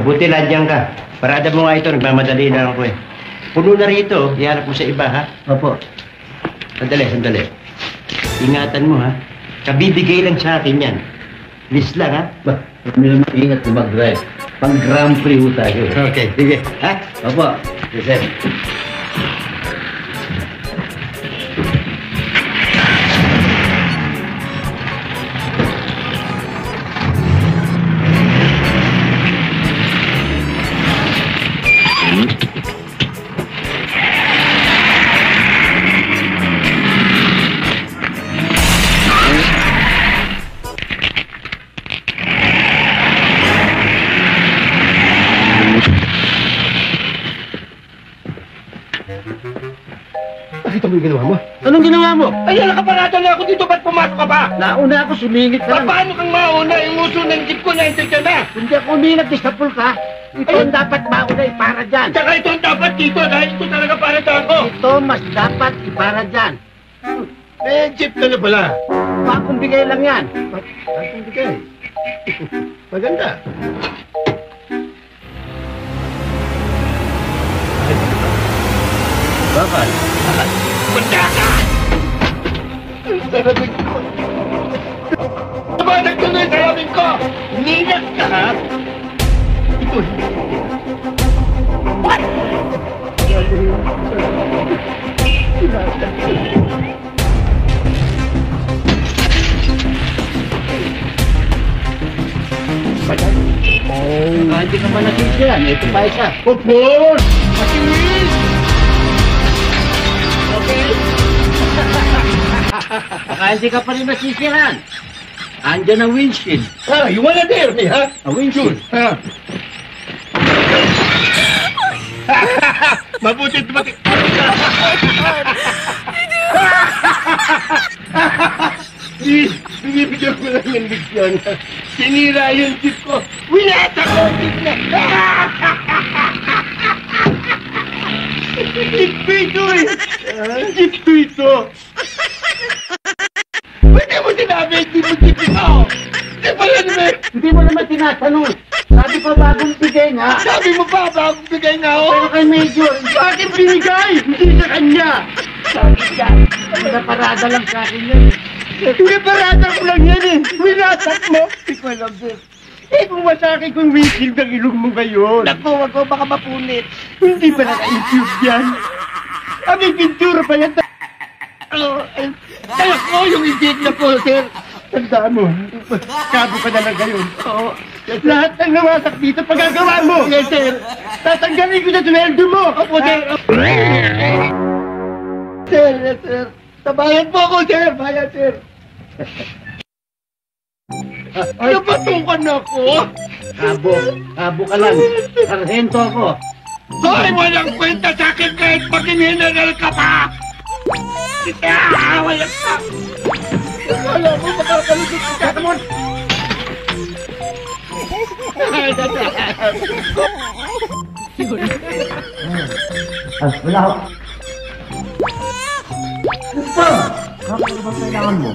Mabuti ladyan ka. Parada mo nga ito, nagmamadali na ako eh. Puno na rito, iharap mo sa iba, ha? Opo. Sandali, sandali. Ingatan mo, ha? Kabibigay lang sa akin yan. List lang, ha? Ba, kami naman ingat na mag-drive. Pang Grand Prix ho tayo. Okay, sige. Ha? Opo. Yes, sir. Nakita mo yung ginawa mo? Anong ginawa mo? Ay, nakaparada na ako dito. Ba't pumasok ka ba? Nauna ako, sumingit ka lang. Paano kang mauna? Yung uso ng jeep ko na ka na. Hindi ako umingat, disapul ka. Ito ang dapat mauna ipara dyan. Tsaka ito ang dapat dito dahil ito talaga para ako. Ito mas dapat ipara dyan. Eh, jeep ka na pala. Bakong bigay lang yan. Bakong bigay? Maganda. Bakal. Punta ka! Sarabing ko. Tumanag ko na yung sarabing ko! Ningat ka, ha? Ito, what? Hindi ka man nasisyan. Ito pa isa. Popor! Matinis! Okay? Baka hindi ka pa rin nasisiran. Andyan ang windshield. Ah, you wanna dare me, ha? A windshield. Ha? Mabuti dumati. Binibigyan ko lang ng leksyon. Sinira yung jeep ko. Winata ko ang jeep na. Jeep ko ito eh. Jeep ko ito. Pwede mo sinabi, hindi mo jeep ito. Hindi pala naman. Hindi mo naman tinatanong. Sabi pa bagong bigay nga. Sabi mo pa, bagong bigay na ako. Pero kay Major, Sa akin binigay, hindi sa kanya. sabi ka. Naparada lang sa akin yun. Hindi parada ko lang yan eh. Winatak mo. Hindi ko alam din. Eh kung masakit kong windshield ang ilong mo ngayon. Naku, wag ko baka mapunit. Hindi pa naka-incube yan. May pintura pa yan. Kaya ko yung insignia ko, sir. Tandaan mo, kabo ka na lang ngayon. Oo. Lahat ng nawasak dito, pagagawa mo. Yes, sir. Tatanggalin ko na sweldo mo. Opo, sir. Sir, yes, sir. Tabayan po ako, sir. Bayan, sir. Napatukan na ako. Kabo ka lang. Sarhento ako. Hoy, walang kwenta sa akin kahit mag-general ka pa! Walang ka! Wala mo, makakalusot ka naman! Wala ako. Pa! Ano ba kailangan mo?